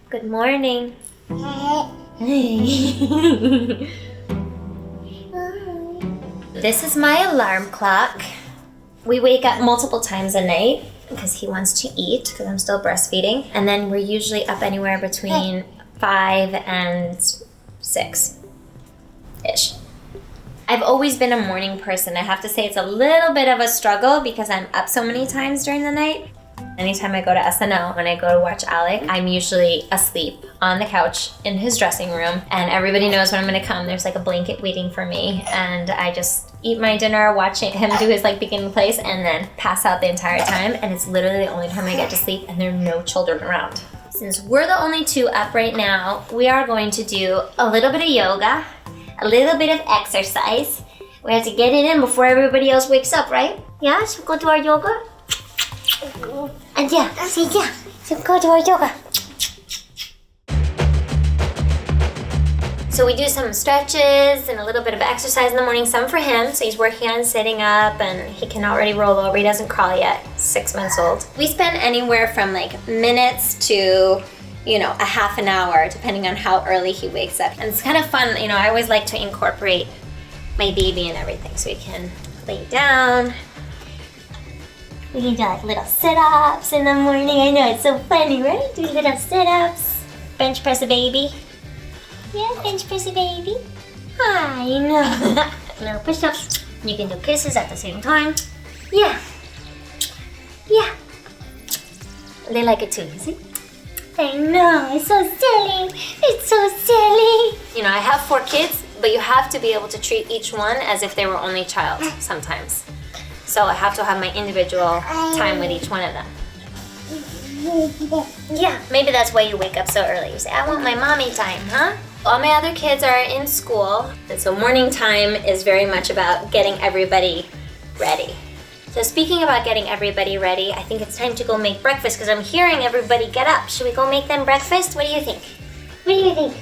Good morning. This is my alarm clock. We wake up multiple times a night because he wants to eat because I'm still breastfeeding. And then we're usually up anywhere between 5 and 6-ish. I've always been a morning person. I have to say it's a little bit of a struggle because I'm up so many times during the night. Anytime I go to SNL, when I go to watch Alec, I'm usually asleep on the couch in his dressing room, and everybody knows when I'm gonna come. There's like a blanket waiting for me, and I just eat my dinner, watching him do his like beginning place, and then pass out the entire time, and it's literally the only time I get to sleep, and there are no children around. Since we're the only two up right now, we are going to do a little bit of yoga, a little bit of exercise. We have to get it in before everybody else wakes up, right? Yeah, should we go to our yoga? And yeah, see, yeah, so go to our yoga. So we do some stretches and a little bit of exercise in the morning, some for him, so he's working on sitting up and he can already roll over, he doesn't crawl yet, 6 months old. We spend anywhere from like minutes to, you know, a half an hour, depending on how early he wakes up. And it's kind of fun, you know, I always like to incorporate my baby and everything, so he can lay down. We can do like little sit-ups in the morning. I know, it's so funny, right? Do little sit-ups. Bench press a baby. Yeah, bench press a baby. I know. Little push-ups. You can do kisses at the same time. Yeah. Yeah. They like it too, you see? I know, it's so silly. It's so silly. You know, I have 4 kids, but you have to be able to treat each one as if they were only child sometimes. So I have to have my individual time with each one of them. Yeah, maybe that's why you wake up so early. You say, I want my mommy time, huh? All my other kids are in school, and so morning time is very much about getting everybody ready. So speaking about getting everybody ready, I think it's time to go make breakfast because I'm hearing everybody get up. Should we go make them breakfast? What do you think? What do you think?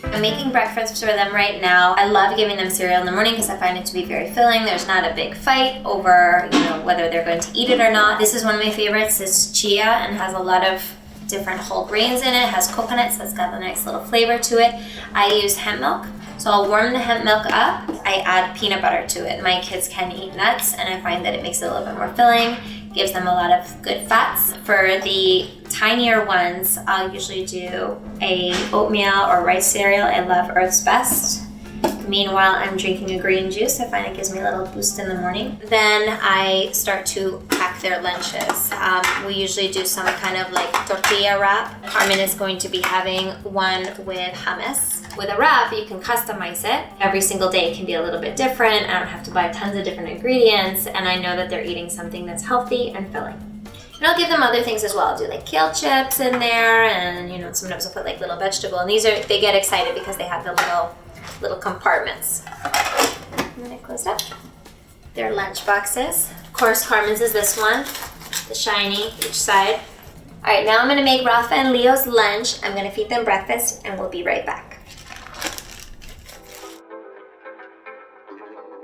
I'm making breakfast for them right now. I love giving them cereal in the morning because I find it to be very filling. There's not a big fight over, you know, whether they're going to eat it or not. This is one of my favorites. It's chia and has a lot of different whole grains in it. It has coconut, so it's got a nice little flavor to it. I use hemp milk. So I'll warm the hemp milk up. I add peanut butter to it. My kids can eat nuts, and I find that it makes it a little bit more filling. Gives them a lot of good fats. For the tinier ones, I'll usually do a oatmeal or rice cereal. I love Earth's Best. Meanwhile, I'm drinking a green juice. I find it gives me a little boost in the morning. Then I start to pack their lunches. We usually do some kind of like tortilla wrap. Carmen is going to be having one with hummus. With a wrap, you can customize it. Every single day it can be a little bit different. I don't have to buy tons of different ingredients, and I know that they're eating something that's healthy and filling. And I'll give them other things as well. I'll do like kale chips in there, and you know, sometimes I'll put like little vegetable. And these they get excited because they have the little compartments. And then I close up. Their lunch boxes. Of course, Carmen's is this one, the shiny each side. All right, now I'm gonna make Rafa and Leo's lunch. I'm gonna feed them breakfast, and we'll be right back.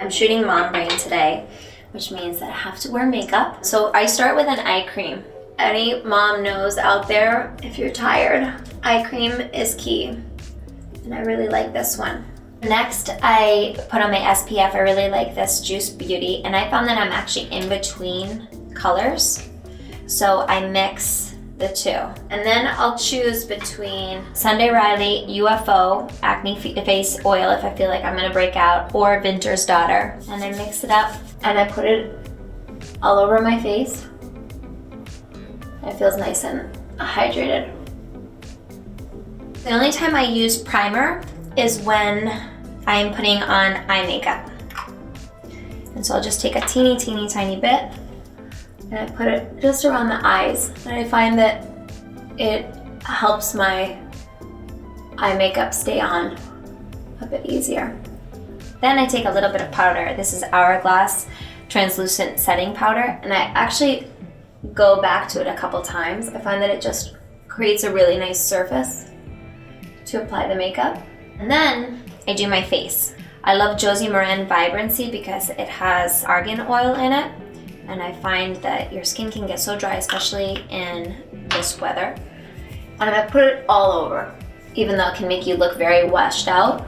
I'm shooting mom brain today, which means that I have to wear makeup. So I start with an eye cream. Any mom knows out there, if you're tired, eye cream is key. And I really like this one. Next, I put on my SPF. I really like this Juice Beauty, and I found that I'm actually in between colors. So I mix the two. And then I'll choose between Sunday Riley UFO Acne Face Oil if I feel like I'm gonna break out, or Vinter's Daughter. And I mix it up and I put it all over my face. It feels nice and hydrated. The only time I use primer is when I'm putting on eye makeup. And so I'll just take a teeny tiny bit and I put it just around the eyes, and I find that it helps my eye makeup stay on a bit easier. Then I take a little bit of powder. This is Hourglass Translucent Setting Powder, and I actually go back to it a couple times. I find that it just creates a really nice surface to apply the makeup. And then I do my face. I love Josie Maran Vibrancy because it has argan oil in it. and I find that your skin can get so dry, especially in this weather. And I put it all over, even though it can make you look very washed out.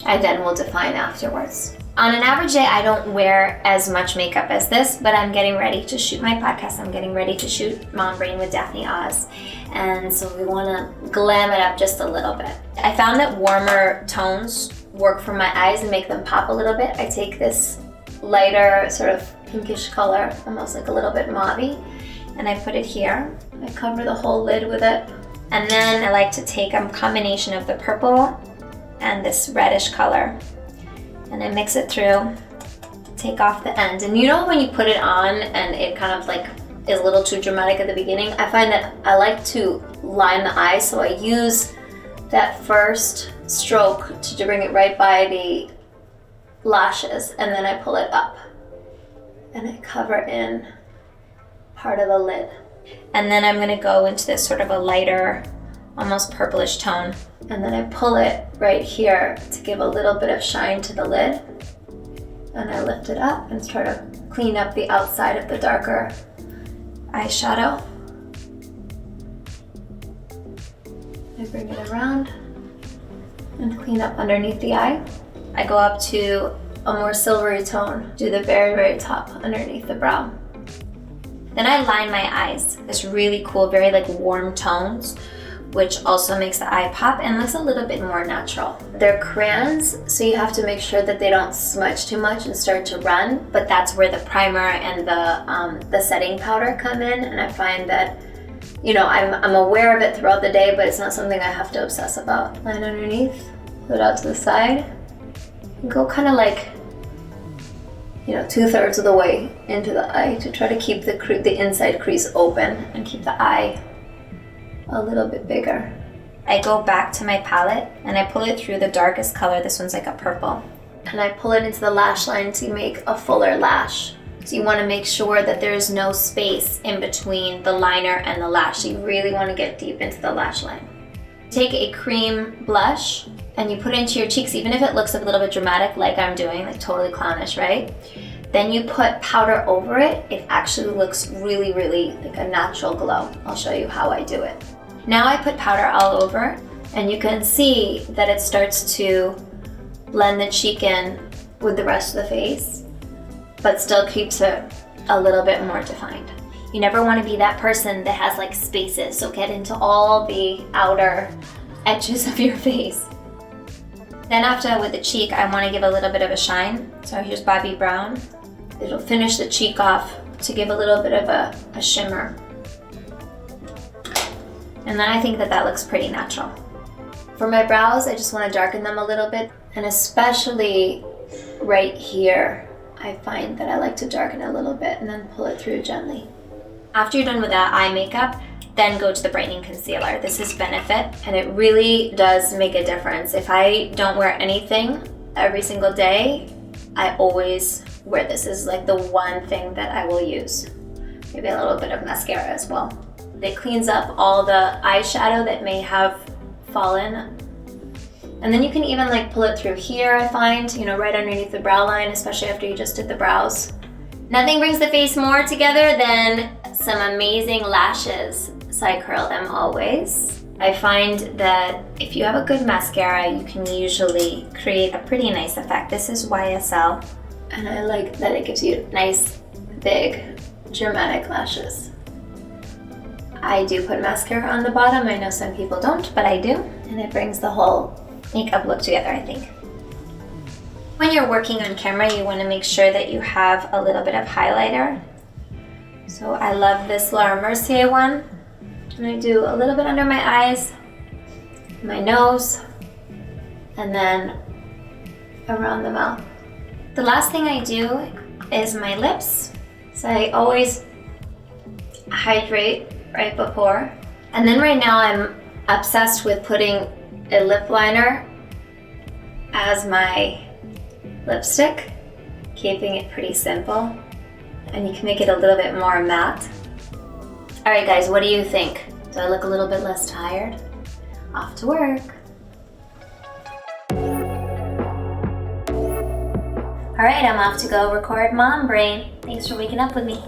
I then will define afterwards. On an average day, I don't wear as much makeup as this, but I'm getting ready to shoot my podcast. I'm getting ready to shoot Mom Brain with Daphne Oz. And so we want to glam it up just a little bit. I found that warmer tones work for my eyes and make them pop a little bit. I take this lighter sort of pinkish color, almost like a little bit mauve-y, and I put it here. I cover the whole lid with it. And then I like to take a combination of the purple and this reddish color, and I mix it through, take off the ends. And you know when you put it on and it kind of like is a little too dramatic at the beginning, I find that I like to line the eyes, so I use that first stroke to bring it right by the lashes, and then I pull it up and I cover in part of the lid. And then I'm gonna go into this sort of a lighter, almost purplish tone, and then I pull it right here to give a little bit of shine to the lid, and I lift it up and try to clean up the outside of the darker eyeshadow. I bring it around and clean up underneath the eye. I go up to a more silvery tone, do the very, very top underneath the brow. Then I line my eyes, this really cool, very like warm tones, which also makes the eye pop and looks a little bit more natural. They're crayons, so you have to make sure that they don't smudge too much and start to run, but that's where the primer and the setting powder come in, and I find that, you know, I'm aware of it throughout the day, but it's not something I have to obsess about. Line underneath, put it out to the side, and go kind of like, you know, 2/3 of the way into the eye to try to keep the inside crease open and keep the eye a little bit bigger. I go back to my palette and I pull it through the darkest color. This one's like a purple. And I pull it into the lash line to make a fuller lash. So you want to make sure that there's no space in between the liner and the lash. So you really want to get deep into the lash line. Take a cream blush and you put it into your cheeks, even if it looks a little bit dramatic like I'm doing, like totally clownish, right? Then you put powder over it. It actually looks really, really like a natural glow. I'll show you how I do it. Now I put powder all over, and you can see that it starts to blend the cheek in with the rest of the face, but still keeps it a little bit more defined. You never want to be that person that has like spaces, so get into all the outer edges of your face. Then after with the cheek, I want to give a little bit of a shine. So here's Bobbi Brown. It'll finish the cheek off to give a little bit of a shimmer. And then I think that looks pretty natural. For my brows, I just want to darken them a little bit. And especially right here, I find that I like to darken a little bit and then pull it through gently. After you're done with that eye makeup, then go to the Brightening Concealer. This is Benefit, and it really does make a difference. If I don't wear anything every single day, I always wear this. This is like the one thing that I will use. Maybe a little bit of mascara as well. It cleans up all the eyeshadow that may have fallen. And then you can even like pull it through here, I find, you know, right underneath the brow line, especially after you just did the brows. Nothing brings the face more together than some amazing lashes. So I curl them always. I find that if you have a good mascara, you can usually create a pretty nice effect. This is YSL, and I like that it gives you nice, big, dramatic lashes. I do put mascara on the bottom. I know some people don't, but I do, and it brings the whole makeup look together, I think. When you're working on camera, you want to make sure that you have a little bit of highlighter. So I love this Laura Mercier one. And I do a little bit under my eyes, my nose, and then around the mouth. The last thing I do is my lips. So I always hydrate right before. And then right now I'm obsessed with putting a lip liner as my lipstick, keeping it pretty simple. And you can make it a little bit more matte. Alright guys, what do you think? Do I look a little bit less tired? Off to work. Alright, I'm off to go record Mom Brain. Thanks for waking up with me.